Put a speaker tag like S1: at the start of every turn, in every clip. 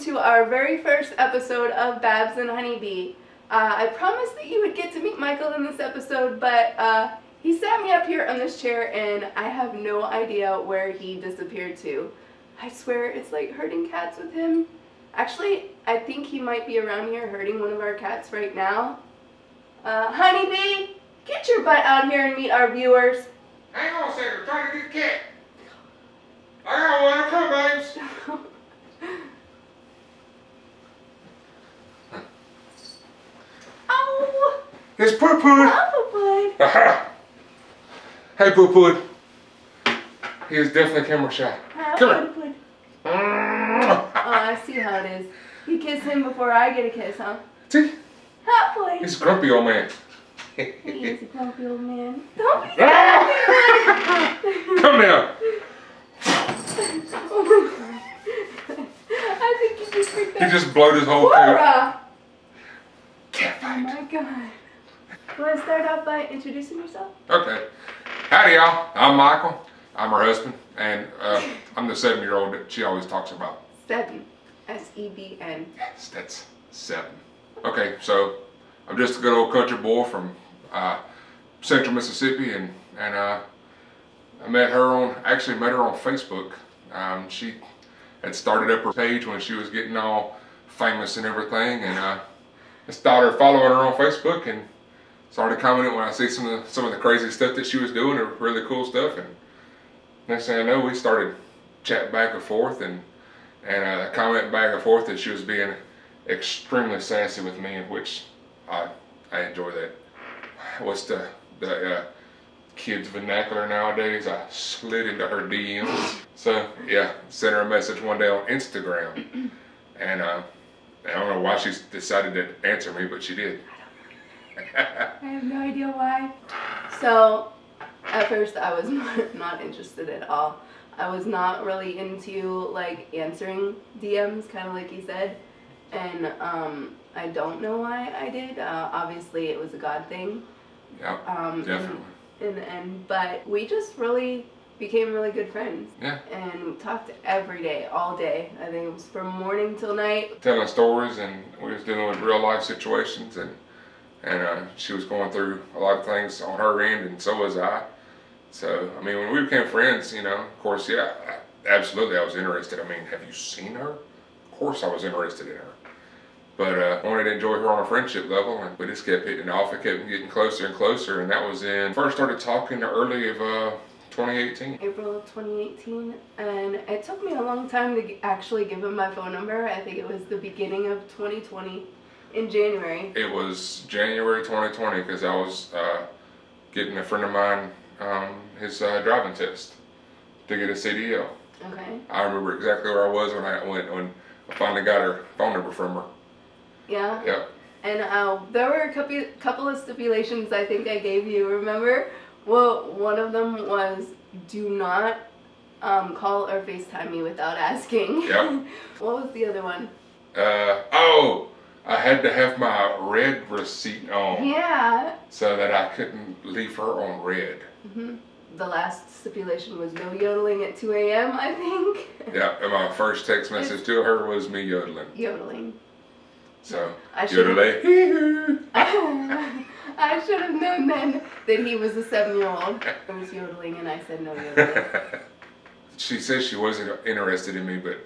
S1: to our very first episode of Babs and Honeybee. I promised that you would get to meet Michael in this episode, but he sat me up here on this chair and I have no idea where he disappeared to. I swear it's like herding cats with him. Actually, I think he might be around here herding one of our cats right now. Honeybee, get your butt out here and meet our viewers.
S2: Hang on a second, I'm trying to get a cat. I got one, come babes.
S1: Oh!
S2: It's Poo Poo.
S1: Papa
S2: Hey Poo Poo. He is definitely camera shy. Come here.
S1: Oh, I see how it is. You kiss him before I get a kiss, huh?
S2: See?
S1: Hot boy.
S2: He's a grumpy old man.
S1: He is a grumpy old man. Don't be
S2: Come down.
S1: Oh my god. I think you just freaked out.
S2: He just blowed his whole
S1: Whoa!
S2: Cat
S1: Oh
S2: fight.
S1: my god. You want to start off by introducing yourself?
S2: Okay. Howdy y'all. I'm Michael. I'm her husband. And I'm the 7-year-old that she always talks about.
S1: 7. S-E-B-N.
S2: Yes, that's 7. Okay, so I'm just a good old country boy from central Mississippi, and I met her on Facebook. She had started up her page when she was getting all famous and everything, and I started following her on Facebook and started commenting when I see some of the crazy stuff that she was doing, or really cool stuff. And next thing I know, we started chatting back and forth, and commenting back and forth that she was being extremely sassy with me, in which I enjoy that. What's the kids vernacular nowadays? I slid into her DMs. So yeah, sent her a message one day on Instagram, and I don't know why she decided to answer me, but she did.
S1: I have no idea why. So, at first I was not interested at all. I was not really into like answering DMs, kind of like you said, and I don't know why I did. Obviously, it was a God thing.
S2: Yeah, definitely.
S1: In the end, but we just really became really good friends.
S2: Yeah. And
S1: we talked every day, all day. I think it was from morning till night.
S2: Telling stories, and we was dealing with real life situations, and she was going through a lot of things on her end, and so was I. So, I mean, when we became friends, you know, of course, yeah, absolutely I was interested. I mean, have you seen her? Of course I was interested in her. But I wanted to enjoy her on a friendship level, and we just kept hitting it off. It kept getting closer and closer, and that was first started talking early of 2018.
S1: April of 2018, and it took me a long time to actually give him my phone number. I think it was the beginning of 2020, in January.
S2: It was January 2020, because I was getting a friend of mine his driving test to get a CDL.
S1: Okay.
S2: I remember exactly where I was when I finally got her phone number from her.
S1: Yeah?
S2: Yep.
S1: And there were a couple of stipulations I think I gave you, remember? Well, one of them was do not call or FaceTime me without asking.
S2: Yep.
S1: What was the other one?
S2: I had to have my red receipt on.
S1: Yeah.
S2: So that I couldn't leave her on red.
S1: Mm-hmm. The last stipulation was no yodeling at 2 a.m., I think.
S2: Yeah, and my first text message to her was me yodeling.
S1: Yodeling.
S2: So,
S1: yodeling. I should have known then that he was a 7-year-old. I was yodeling and I said no yodeling.
S2: She said she wasn't interested in me, but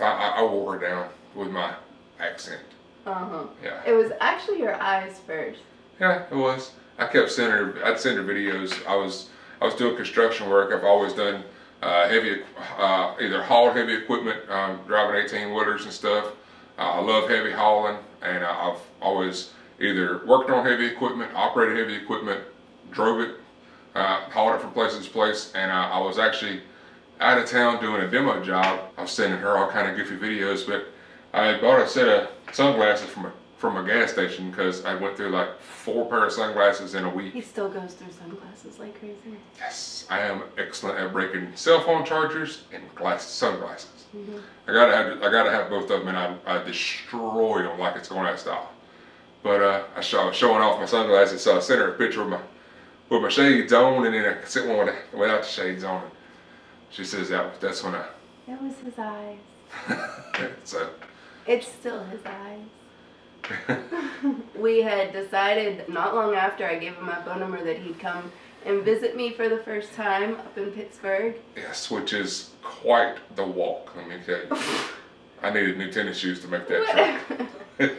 S2: I wore her down with my accent.
S1: Uh-huh.
S2: Yeah.
S1: It was actually your eyes first.
S2: Yeah, it was. I'd send her videos. I was doing construction work. I've always done either hauled heavy equipment, driving 18-wheelers and stuff. I love heavy hauling, and I've always either worked on heavy equipment, operated heavy equipment, drove it, hauled it from place to place, and I was actually out of town doing a demo job. I was sending her all kind of goofy videos, but I bought a set of sunglasses from a gas station because I went through like 4 pair of sunglasses in a week.
S1: He still goes through sunglasses like crazy.
S2: Yes, I am excellent at breaking cell phone chargers and sunglasses.
S1: Mm-hmm.
S2: I gotta have both of them, and I destroy them like it's going out of style. But I was showing off my sunglasses, so I sent her a picture with my shades on, and then I sent one without the shades on. She says that's when
S1: It was his eyes.
S2: So.
S1: It's still his eyes. We had decided not long after I gave him my phone number that he'd come and visit me for the first time up in Pittsburgh.
S2: Yes, which is quite the walk, let me tell you. I needed new tennis shoes to make that trip.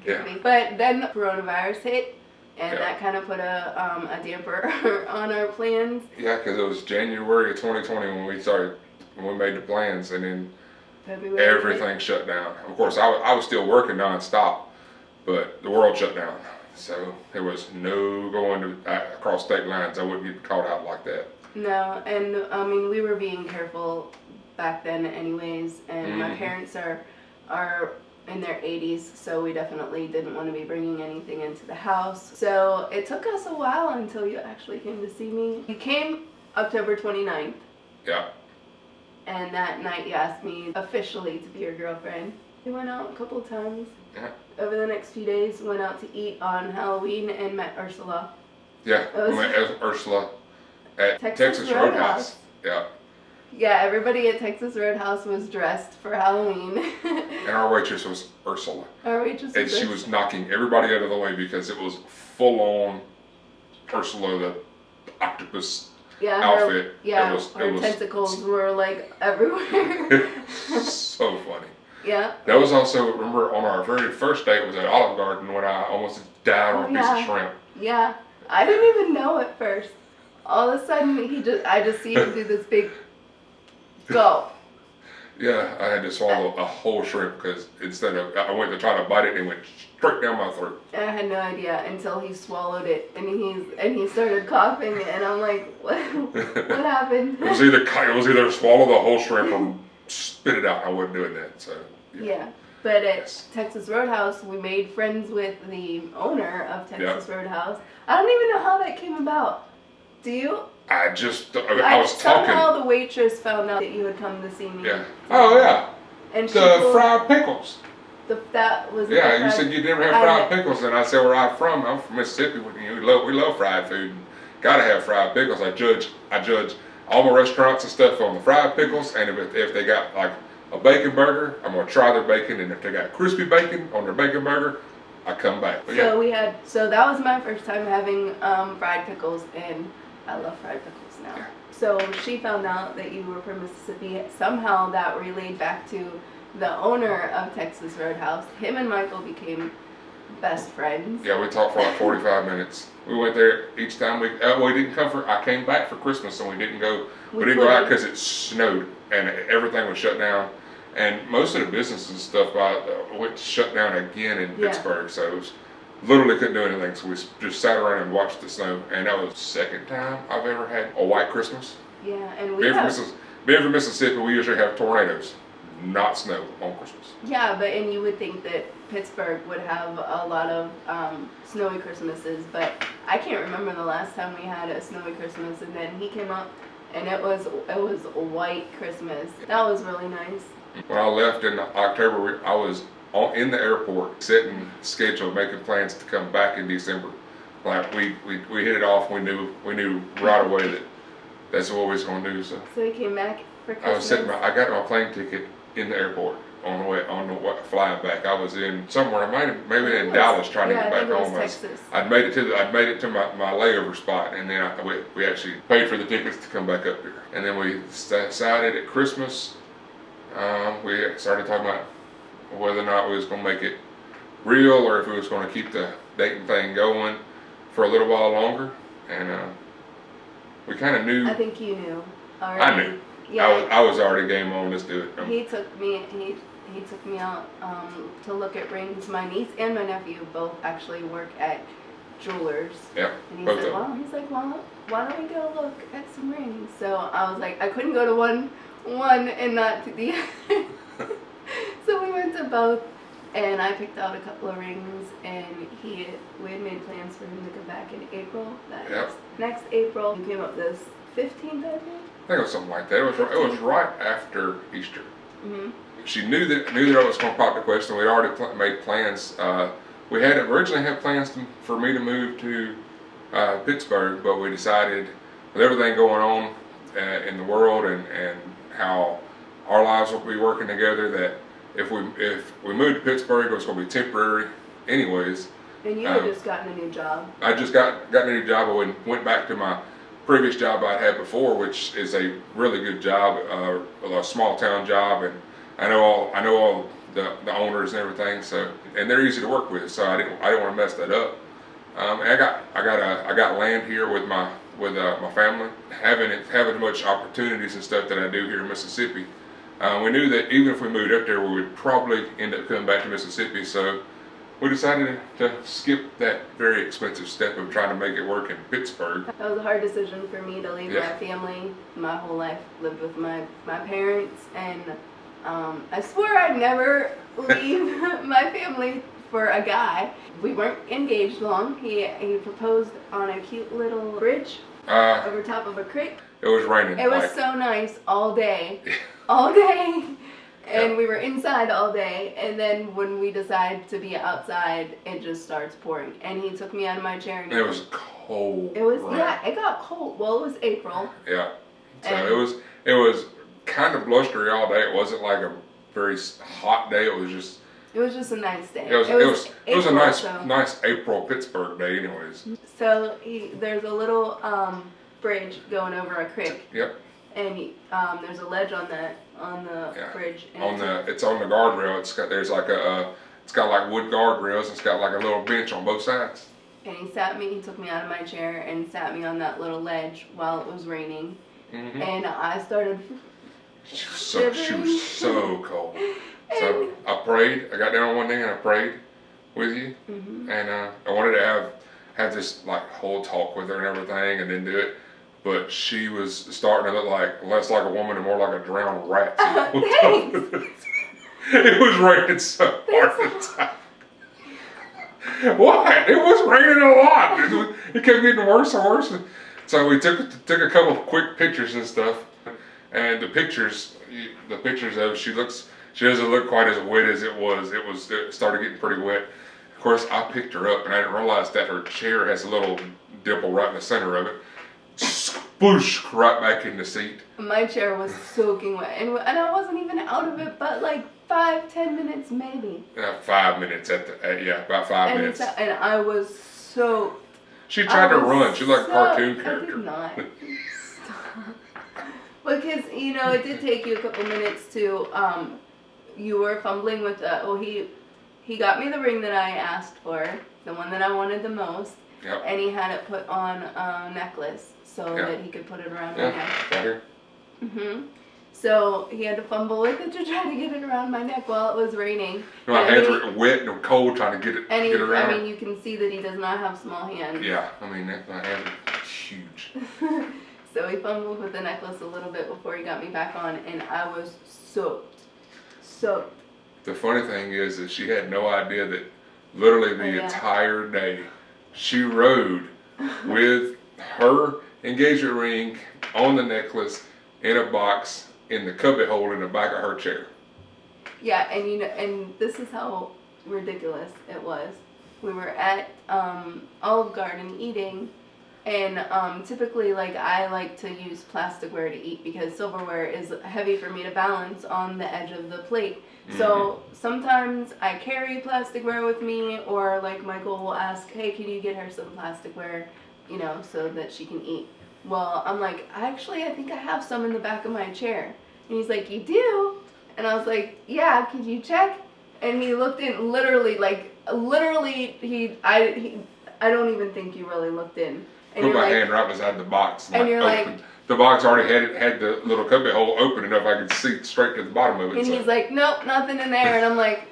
S2: Yeah.
S1: But then coronavirus hit, and
S2: Yeah.
S1: that kind of put a damper on our plans.
S2: Yeah, because it was January of 2020 when we made the plans, and then
S1: February.
S2: everything shut down. Of course, I was still working nonstop, but the world shut down. So there was no going across state lines. I wouldn't get caught out like that.
S1: No, and I mean, we were being careful back then anyways, and my parents are in their 80s, so we definitely didn't want to be bringing anything into the house. So it took us a while until you actually came to see me. You came October 29th.
S2: Yeah.
S1: And that night you asked me officially to be your girlfriend. We went out a couple of times.
S2: Yeah.
S1: Over the next few days, went out to eat on Halloween and met Ursula.
S2: Yeah, I met Ursula at Texas Roadhouse. Yeah.
S1: Yeah, everybody at Texas Roadhouse was dressed for Halloween.
S2: And our waitress was Ursula.
S1: Our waitress was
S2: And she was knocking everybody out of the way because it was full on Ursula the octopus outfit.
S1: Her tentacles were like everywhere.
S2: So funny.
S1: Yeah.
S2: That was also, remember, on our very first date was at Olive Garden when I almost died on a piece of shrimp.
S1: Yeah. I didn't even know at first. All of a sudden, I just see him do this big go.
S2: Yeah, I had to swallow a whole shrimp because I went to try to bite it and it went straight down my throat.
S1: I had no idea until he swallowed it and he started coughing and I'm like, what happened?
S2: It was either swallow the whole shrimp or spit it out. I wasn't doing that. So
S1: yeah. But at Texas Roadhouse, we made friends with the owner of Texas Roadhouse. I don't even know how that came about. Do you?
S2: I was talking.
S1: Somehow the waitress found out that you had come to see me.
S2: Yeah. Oh yeah.
S1: And
S2: the fried pickles.
S1: That was.
S2: Yeah, you said you never had fried pickles, and I said where I'm from. I'm from Mississippi. We love fried food. And gotta have fried pickles. I judge all my restaurants and stuff on the fried pickles, and if they got like a bacon burger, I'm gonna try their bacon, and if they got crispy bacon on their bacon burger, I come back. But
S1: so that was my first time having fried pickles, and I love fried pickles now.
S2: Yeah.
S1: So she found out that you were from Mississippi. Somehow that relayed back to the owner of Texas Roadhouse. Him and Michael became best friends.
S2: Yeah, we talked for like 45 minutes. We went there each time we didn't come I came back for Christmas and we didn't go out because it snowed and everything was shut down. And most of the businesses and stuff went shut down again in Pittsburgh, so it was, literally couldn't do anything. So we just sat around and watched the snow, and that was the second time I've ever had a white Christmas.
S1: Yeah, and
S2: being from Mississippi, we usually have tornadoes, not snow on Christmas.
S1: Yeah, and you would think that Pittsburgh would have a lot of snowy Christmases, but I can't remember the last time we had a snowy Christmas. And then he came up, and it was a white Christmas. That was really nice.
S2: When I left in October, I was in the airport, setting schedule, making plans to come back in December. Like we hit it off. We knew right away that that's what we was going to do. So
S1: he came back for Christmas.
S2: I got my plane ticket in the airport on the flying back. I was in somewhere, maybe in Dallas, trying to get back home. I'd made it to my layover spot, and then we actually paid for the tickets to come back up here. And then we decided at Christmas. We started talking about whether or not we was going to make it real or if we was going to keep the dating thing going for a little while longer. And we kind of knew.
S1: I think you knew already.
S2: I knew. Yeah. I was already game on. Let's do it.
S1: He took me out to look at rings. My niece and my nephew both actually work at jewelers.
S2: Yeah.
S1: And he's like, well, why don't we go look at some rings? So I was like, I couldn't go to one and not to the other. So we went to both, and I picked out a couple of rings, and we had made plans for him to come back in April. Next April. He came up this 15th, I think.
S2: I think it was something like that. It was right after Easter.
S1: Mm-hmm.
S2: She knew that I was going to pop the question. We'd already made plans. We had originally had plans for me to move to Pittsburgh, but we decided with everything going on in the world and how our lives will be working together. That if we move to Pittsburgh, it's going to be temporary, anyways.
S1: And you had just gotten a new job.
S2: I just got a new job. I went back to my previous job I had before, which is a really good job, a small town job, and I know all the owners and everything. So, and they're easy to work with. So I didn't want to mess that up. And I got land here with my family, having as much opportunities and stuff that I do here in Mississippi. We knew that even if we moved up there, we would probably end up coming back to Mississippi. So we decided to skip that very expensive step of trying to make it work in Pittsburgh.
S1: That was a hard decision for me to leave my family. My whole life lived with my parents, and I swore I'd never leave my family for a guy. We weren't engaged long. He proposed on a cute little bridge over top of a creek.
S2: It was raining.
S1: It was so nice all day. All day. And we were inside all day, and then when we decide to be outside, it just starts pouring. And he took me out of my chair. And
S2: it was cold.
S1: It was it got cold. Well, it was April.
S2: Yeah. So it was kind of blustery all day. It wasn't like a very hot day. It was just a nice day. It was a nice April Pittsburgh day, anyways.
S1: So there's a little bridge going over a creek.
S2: Yep.
S1: And there's a ledge on the bridge. And
S2: it's on the guardrail. It's got like wood guardrails. It's got like a little bench on both sides.
S1: And he took me out of my chair and sat me on that little ledge while it was raining. Mm-hmm. And I started.
S2: She was so cold. So I prayed. I got down on one knee and I prayed with you. Mm-hmm. And I wanted to have this like whole talk with her and everything, and then do it. But she was starting to look like less like a woman and more like a drowned rat. It was raining so hard at the time. What? It was raining a lot. It kept getting worse and worse. So we took a couple of quick pictures and stuff. And the pictures of she doesn't look quite as wet as it was. It started getting pretty wet. Of course, I picked her up and I didn't realize that her chair has a little dimple right in the center of it. Sploosh, right back in the seat.
S1: My chair was soaking wet, and I wasn't even out of it, but like 5-10 minutes maybe.
S2: 5 minutes about 5 minutes.
S1: And I was soaked.
S2: She tried to run. She looked like a cartoon character.
S1: I did not. Because it did take you a couple minutes to. You were fumbling with he got me the ring that I asked for, the one that I wanted the most.
S2: Yep.
S1: And he had it put on a necklace so that he could put it around my neck.
S2: Right here.
S1: Mm-hmm. So he had to fumble with it to try to get it around my neck while it was raining.
S2: My hands were wet and cold trying to get it around.
S1: I mean, you can see that he does not have small hands.
S2: Yeah, I mean, my hands are huge.
S1: So he fumbled with the necklace a little bit before he got me back on, and I was soaked.
S2: The funny thing is that she had no idea that literally the entire day she rode with her engagement ring on the necklace in a box in the cubby hole in the back of her chair.
S1: Yeah, and and this is how ridiculous it was. We were at Olive Garden eating, and typically I like to use plasticware to eat because silverware is heavy for me to balance on the edge of the plate. Mm-hmm. So sometimes I carry plasticware with me, or Michael will ask, hey, can you get her some plasticware, so that she can eat. Well, I'm like, I think I have some in the back of my chair. And he's like, you do? And I was like, yeah, could you check? And he looked in I don't even think you really looked in. And
S2: put my hand right beside the box.
S1: And you're
S2: open. The box already had the little cubby hole open enough I could see straight to the bottom of it.
S1: And he's like, nope, nothing in there. And I'm like,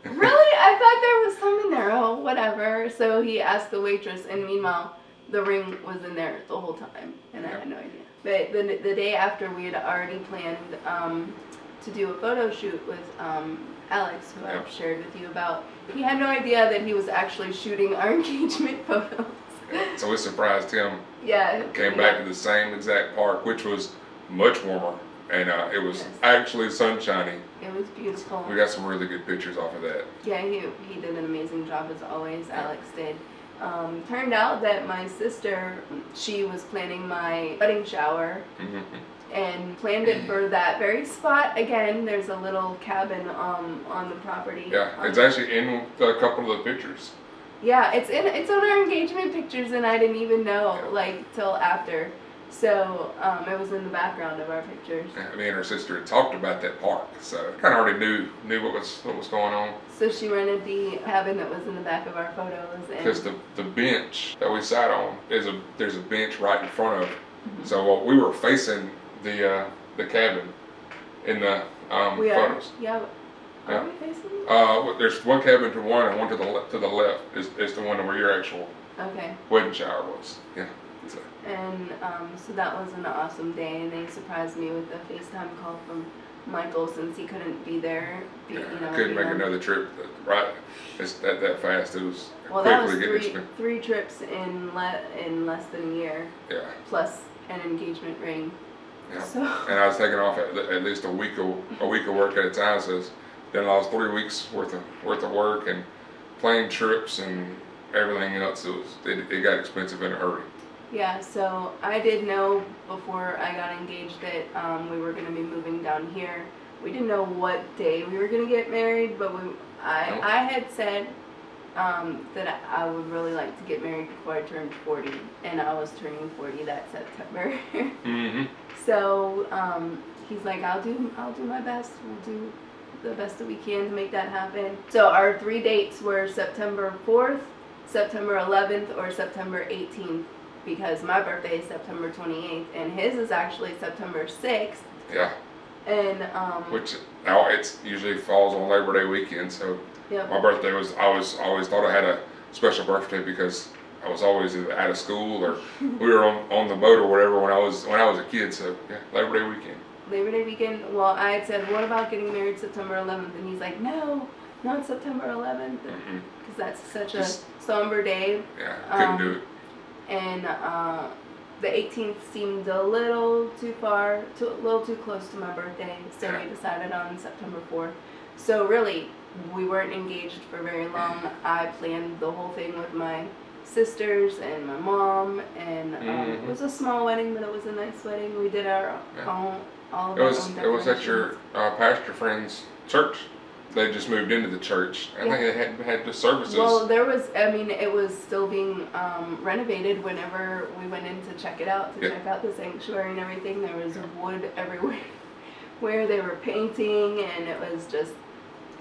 S1: really? I thought there was some in there. Oh, whatever. So he asked the waitress, and meanwhile, the ring was in there the whole time, and I had no idea. But the day after, we had already planned to do a photo shoot with Alex, who I've shared with you about. He had no idea that he was actually shooting our engagement photos.
S2: So we surprised him.
S1: Yeah.
S2: Came back to the same exact park, which was much warmer, and it was actually sunshiny.
S1: It was beautiful.
S2: We got some really good pictures off of that.
S1: Yeah, he did an amazing job as always. Alex did. Turned out that my sister, she was planning my wedding shower, and planned it for that very spot. Again, there's a little cabin on the property.
S2: Yeah, it's actually in a couple of the pictures.
S1: Yeah, it's on our engagement pictures, and I didn't even know till after. So it was in the background of our pictures.
S2: Yeah, me and her sister had talked about that park, so kind of already knew what was going on.
S1: So she rented the cabin that was in the back of our photos.
S2: Because the bench that we sat on there's a bench right in front of it. So we were facing the cabin in the photos.
S1: Yeah. Are we facing it?
S2: There's one cabin to one and one to the left is the one where your actual wedding shower was. Yeah. So.
S1: And so that was an awesome day, and they surprised me with a FaceTime call from Michael since he couldn't be there.
S2: Couldn't make another trip right that fast. It was
S1: that was three trips in less than a year.
S2: Yeah.
S1: Plus an engagement ring.
S2: Yeah.
S1: So.
S2: And I was taking off at least a week of work at a time. So then I was 3 weeks worth of work and plane trips and everything else. It got expensive in a hurry.
S1: Yeah, so I did know before I got engaged that we were going to be moving down here. We didn't know what day we were going to get married, but I had said that I would really like to get married before I turned 40, and I was turning 40 that September.
S2: Mm-hmm.
S1: So he's like, I'll do my best. We'll do the best that we can to make that happen. So our 3 dates were September 4th, September 11th, or September 18th. Because my birthday is September 28th, and his is actually September 6th.
S2: Yeah.
S1: And
S2: which now it usually falls on Labor Day weekend. So my birthday was I always thought I had a special birthday because I was always either out of school or we were on the boat or whatever when I was a kid. So yeah, Labor Day weekend.
S1: Labor Day weekend. Well, I had said, what about getting married September 11th? And he's like, no, not September 11th, because that's such a somber day.
S2: Yeah, couldn't do it.
S1: And the 18th seemed a little too close to my birthday, so we decided on September 4th. So really, we weren't engaged for very long. I planned the whole thing with my sisters and my mom, and it was a small wedding, but it was a nice wedding. We did our own, all of our own decorations.
S2: It was at your pastor friend's church. They just moved into the church. I think they had the services.
S1: Well, it was still being renovated whenever we went in to check it out, check out the sanctuary and everything. There was wood everywhere where they were painting, and it was just...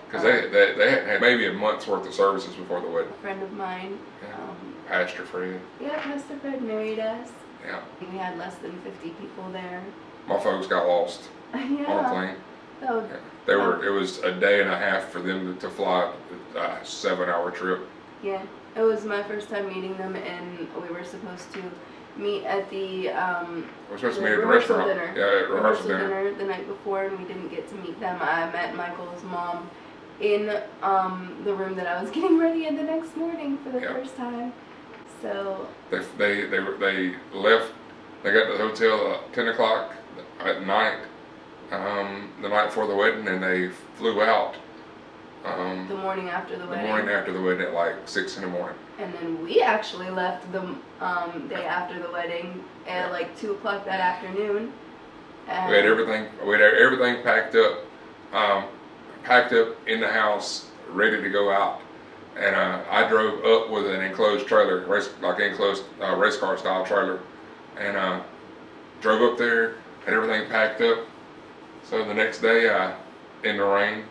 S2: Because they had maybe a month's worth of services before the wedding.
S1: A friend of mine.
S2: Pastor Fred.
S1: Yeah, Pastor Fred married us.
S2: Yeah.
S1: We had less than 50 people there.
S2: My folks got lost on a plane.
S1: Oh,
S2: It was a day and a half for them to fly a 7-hour trip.
S1: Yeah, it was my first time meeting them, and we were supposed to meet at the
S2: we're supposed to meet at the restaurant.
S1: Dinner.
S2: Yeah,
S1: rehearsal dinner the night before, and we didn't get to meet them. I met Michael's mom in the room that I was getting ready in the next morning for the first time. So
S2: they left. They got to the hotel at 10 o'clock at night. The night before the wedding, and they flew out
S1: the morning after the wedding.
S2: The morning after the wedding at like 6 in the morning.
S1: And then we actually left the day after the wedding at like 2 o'clock that afternoon.
S2: We had everything packed up in the house, ready to go out. And I drove up with an enclosed trailer, race car style trailer, and drove up there, had everything packed up. So the next day, in the rain,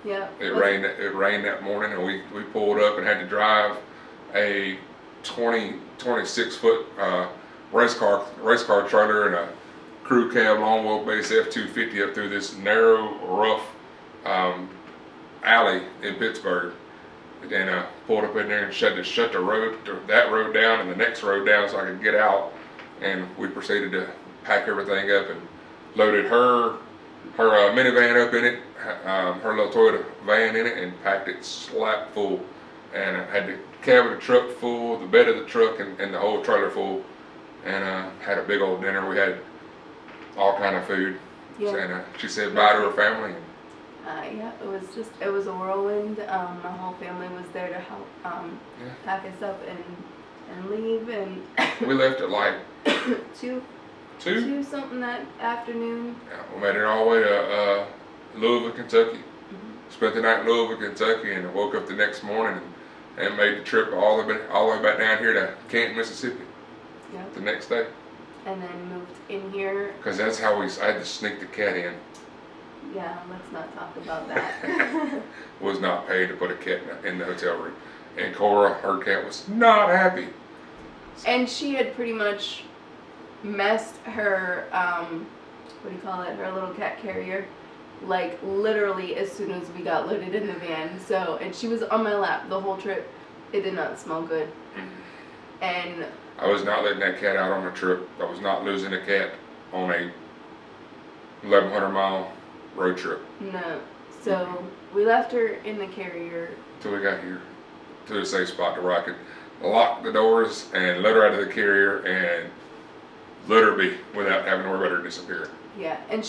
S2: it rained that morning, and we pulled up and had to drive a 26 foot race car trailer and a crew cab long wheelbase F-250 up through this narrow, rough alley in Pittsburgh. And pulled up in there and shut that road down and the next road down so I could get out. And we proceeded to pack everything up and loaded her minivan up in it, her little Toyota van in it, and packed it slap full. And had the cab of the truck full, the bed of the truck, and the whole trailer full. And had a big old dinner. We had all kind of food. Yeah. And she said bye to her family.
S1: It was a whirlwind. My whole family was there to help pack us up and leave. And
S2: we left at like
S1: 2.
S2: 2?
S1: 2 something that afternoon.
S2: Yeah, we made it all the way to Louisville, Kentucky. Spent the night in Louisville, Kentucky, and woke up the next morning and made the trip all the way back down here to Canton, Mississippi.
S1: Yep.
S2: The next day.
S1: And then moved in here.
S2: Because that's how I had to sneak the cat in.
S1: Yeah, let's not talk about that.
S2: Was not paid to put a cat in the hotel room. And Cora, her cat, was not happy.
S1: And she had pretty much messed her, what do you call it, her little cat carrier, like literally as soon as we got loaded in the van. So, and she was on my lap the whole trip. It did not smell good. And
S2: I was not letting that cat out on a trip. I was not losing a cat on a 1,100-mile road trip.
S1: no. So we left her in the carrier.
S2: Till we got here to a safe spot to where I could lock the doors and let her out of the carrier and let her be without having to worry about her disappearing.
S1: Yeah, and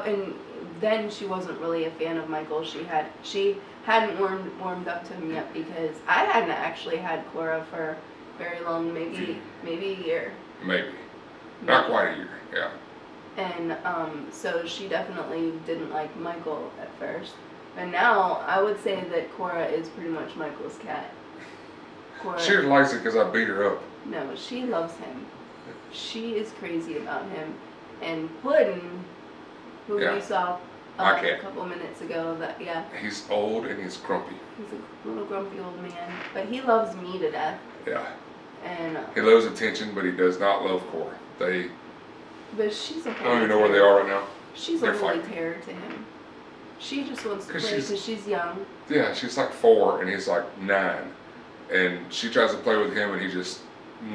S1: and then she wasn't really a fan of Michael. She hadn't warmed up to him yet because I hadn't actually had Cora for very long, maybe a year.
S2: Maybe. Not quite a year, yeah.
S1: And so she definitely didn't like Michael at first. And now I would say that Cora is pretty much Michael's cat. Cora,
S2: She likes it because I beat her up.
S1: no, she loves him. She is crazy about him. And Puddin', who
S2: Yeah.
S1: we saw
S2: My
S1: a
S2: cat.
S1: couple minutes ago,
S2: He's old and he's grumpy.
S1: he's a little grumpy old man, but he loves me to death.
S2: Yeah.
S1: And
S2: He loves attention, but he does not love Cora.
S1: but she's a
S2: I don't even know where they are right now.
S1: She's
S2: They're
S1: a holy
S2: fighting.
S1: terror to him. She just wants to
S2: 'Cause
S1: play because she's young.
S2: Yeah, she's like 4 and he's like 9. And she tries to play with him and he's just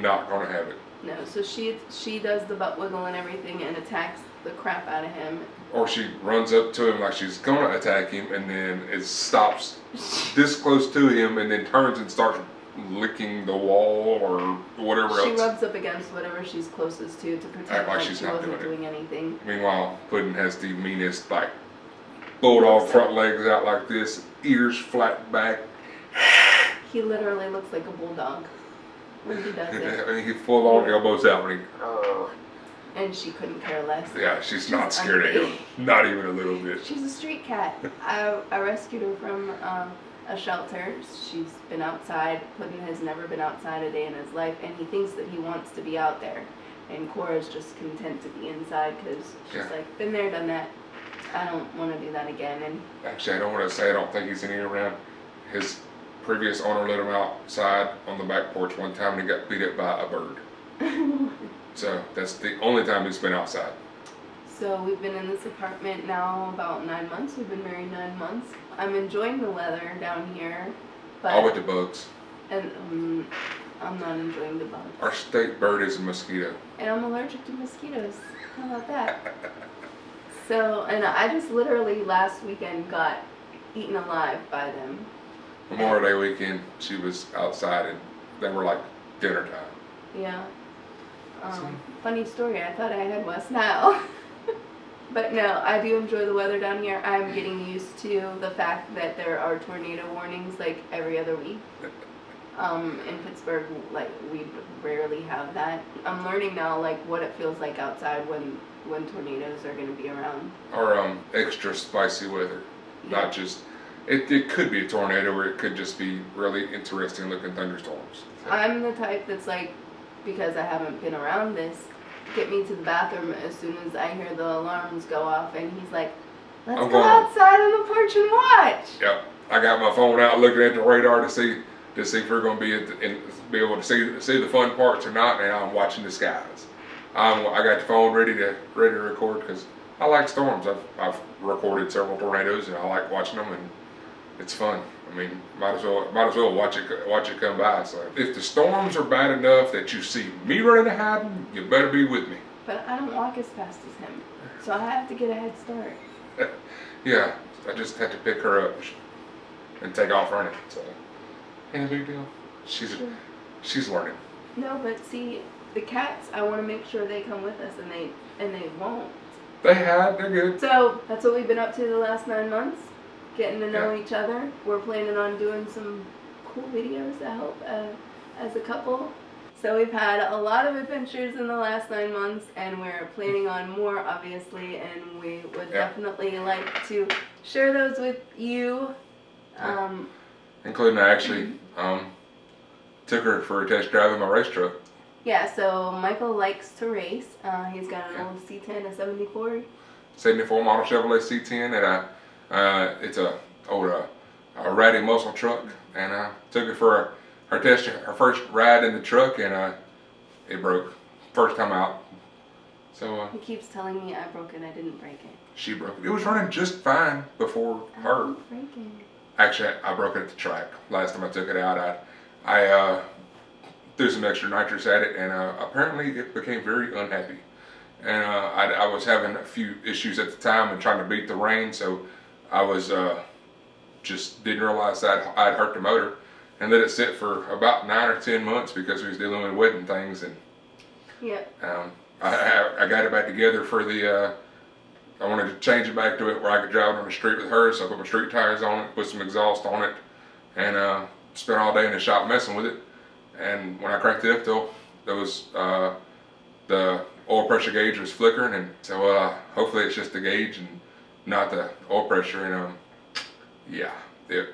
S2: not going to have it.
S1: No, so she does the butt wiggle and everything and attacks the crap out of him.
S2: Or she runs up to him like she's going to attack him and then it stops this close to him and then turns and starts licking the wall or whatever
S1: She
S2: else.
S1: rubs up against whatever she's closest to pretend
S2: Act like
S1: like
S2: she's
S1: she
S2: not
S1: wasn't
S2: doing
S1: doing anything.
S2: Meanwhile, Puddin' has the meanest, like, bulldog front legs out like this, ears flat back.
S1: He literally looks like a bulldog when he does it.
S2: I mean, he full on elbows out when he.
S1: And she couldn't care less.
S2: Yeah, she's not scared of him. Not even a little bit.
S1: She's a street cat. I rescued her from a shelter. She's been outside. Puddin' has never been outside a day in his life, and he thinks that he wants to be out there. And Cora's just content to be inside because she's like, been there, done that. I don't want to do that again. And
S2: Actually, I don't want to say I don't think he's any around. His previous owner let him outside on the back porch one time and he got beat up by a bird. So that's the only time he's been outside.
S1: So we've been in this apartment now about 9 months. We've been married 9 months. I'm enjoying the weather down here, but
S2: All with the bugs.
S1: and I'm not enjoying the bugs.
S2: Our state bird is a mosquito.
S1: And I'm allergic to mosquitoes. How about that? So, and I just literally last weekend got eaten alive by them.
S2: Memorial Day weekend, she was outside and they were like dinner time.
S1: Yeah. Funny story, I thought I had West Nile. But no, I do enjoy the weather down here. I'm getting used to the fact that there are tornado warnings like every other week. In Pittsburgh, like we rarely have that. I'm learning now like what it feels like outside when tornadoes are going to be around.
S2: Or extra spicy weather. Not just, it could be a tornado or it could just be really interesting looking thunderstorms. So.
S1: I'm the type that's like, because I haven't been around this, get me to the bathroom as soon as I hear the alarms go off, and he's like, let's go outside on the porch and watch.
S2: Yep. I got my phone out looking at the radar to see if we're going to be able to see the fun parts or not, and I'm watching the skies. I got the phone ready to record because I like storms. I've recorded several tornadoes and I like watching them, and it's fun. I mean, might as well watch it come by. So if the storms are bad enough that you see me running to hiding, you better be with me.
S1: But I don't walk as fast as him, so I have to get a head start.
S2: Yeah, I just had to pick her up and take off running. So ain't a big deal. She's learning.
S1: No, but see, the cats, I want to make sure they come with us, and they won't.
S2: They're good.
S1: So that's what we've been up to the last 9 months, getting to know each other. We're planning on doing some cool videos to help as a couple. So we've had a lot of adventures in the last 9 months, and we're planning on more, obviously, and we would definitely like to share those with you.
S2: Including I actually took her for a test drive in my race truck.
S1: Yeah, so Michael likes to race. He's got an old C10, a 74.
S2: 74 model Chevrolet C10, and it's a old ratty muscle truck, and I took her for her first ride in the truck, and it broke first time out. So
S1: he keeps telling me I broke it. I didn't break it.
S2: She broke it. It was running just fine before her.
S1: I didn't break it.
S2: Actually, I broke it at the track. Last time I took it out, I threw some extra nitrous at it, and apparently it became very unhappy. And I was having a few issues at the time and trying to beat the rain, so I was just didn't realize that I'd hurt the motor, and let it sit for about 9 or 10 months because we was dealing with wet and things. And I got it back together for the. I wanted to change it back to it where I could drive it on the street with her, so I put my street tires on it, put some exhaust on it, and spent all day in the shop messing with it. And when I cranked it up, though, there was the oil pressure gauge was flickering, and so hopefully it's just the gauge and not the oil pressure. And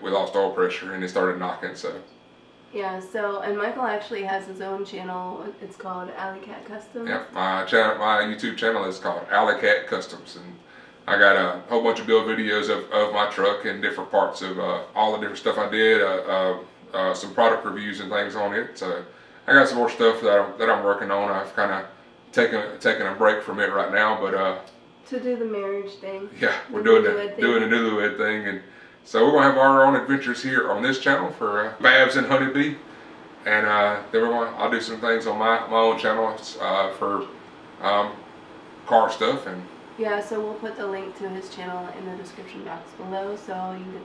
S2: we lost oil pressure and it started knocking. So
S1: yeah. So and Michael actually has his own channel. It's called Alley Cat Customs.
S2: Yeah, my YouTube channel is called Alley Cat Customs, and I got a whole bunch of build videos of my truck and different parts of all the different stuff I did. Some product reviews and things on it. So I got some more stuff that I'm working on. I've kind of taking a break from it right now, but
S1: to do the marriage thing.
S2: Yeah, we're doing the newlywed thing, and so we're gonna have our own adventures here on this channel for Babs and Honeybee, and then I'll do some things on my own channel for car stuff. And
S1: yeah, so we'll put the link to his channel in the description box below, so you can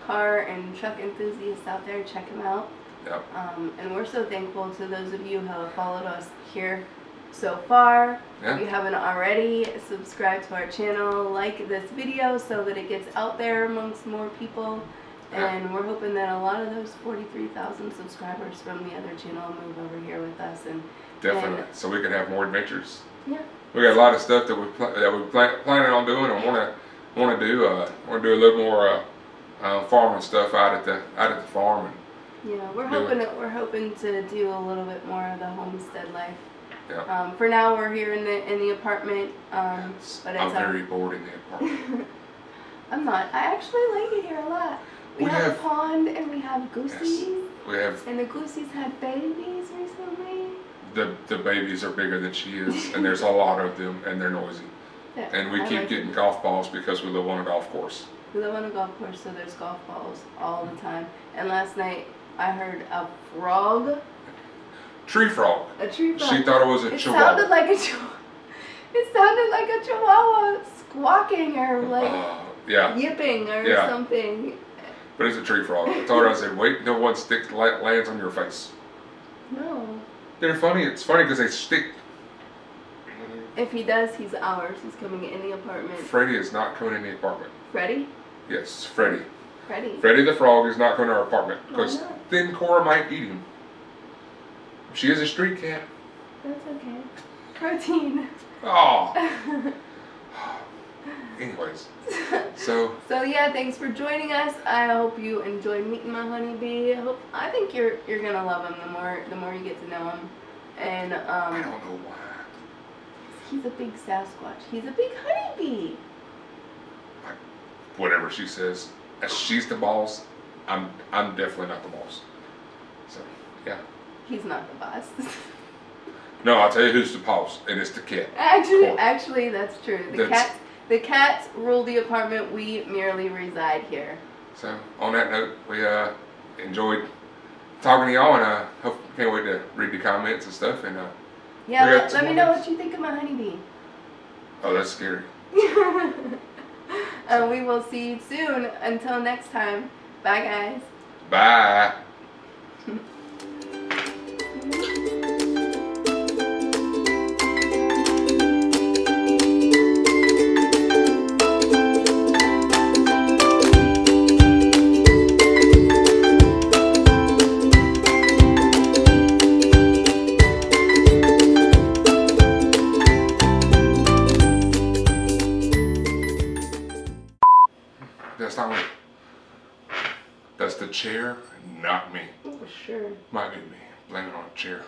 S1: car and truck enthusiasts out there, check him out.
S2: Yep.
S1: And we're so thankful to those of you who have followed us here so far.
S2: Yeah.
S1: If you haven't already, subscribe to our channel, like this video so that it gets out there amongst more people. And we're hoping that a lot of those 43,000 subscribers from the other channel move over here with us.
S2: Definitely, so we can have more adventures.
S1: Yeah.
S2: We got a lot of stuff that we planning on doing and want to do. Want to do a little more farming stuff out at the farm. And
S1: yeah, we're hoping to do a little bit more of the homestead life.
S2: Yeah.
S1: For now, we're here in the apartment. But
S2: I'm very bored in the apartment.
S1: I'm not. I actually like it here a lot. We have a pond and we have goosies.
S2: Yes, we have.
S1: And the goosies had babies recently.
S2: The babies are bigger than she is, and there's a lot of them, and they're noisy.
S1: Yeah,
S2: and we keep getting golf balls because we live on a golf course.
S1: We live on a golf course, so there's golf balls all the time. And last night, I heard a frog.
S2: Tree frog.
S1: A tree frog.
S2: She thought it was a chihuahua.
S1: It sounded like a chihuahua squawking or yipping or something.
S2: But it's a tree frog. I told her, I said, wait until one stick lands on your face.
S1: No.
S2: They're funny. It's funny because they stick.
S1: If he does, he's ours. He's coming in the apartment.
S2: Freddie is not coming in the apartment.
S1: Freddie?
S2: Yes, Freddie.
S1: Freddie
S2: the frog is not coming to our apartment because then Cora might eat him. She is a street cat.
S1: That's okay. Protein.
S2: Oh. Anyways, so
S1: yeah, thanks for joining us. I hope you enjoyed meeting my honeybee. I think you're gonna love him the more you get to know him. And
S2: I don't know why.
S1: He's a big sasquatch. He's a big honeybee.
S2: Whatever she says. She's the boss. I'm definitely not the boss. So yeah.
S1: He's not the boss.
S2: No, I'll tell you who's the boss, and it's the cat.
S1: Actually, that's true. The cats rule the apartment. We merely reside here.
S2: So on that note, we enjoyed talking to y'all, and can't wait to read the comments and stuff. And
S1: yeah, let me know what you think of my honeybee.
S2: Oh, that's scary.
S1: We will see you soon. Until next time. Bye, guys.
S2: Bye. That's the chair, not me.
S1: Oh, sure.
S2: Might be me. Blame it on a chair.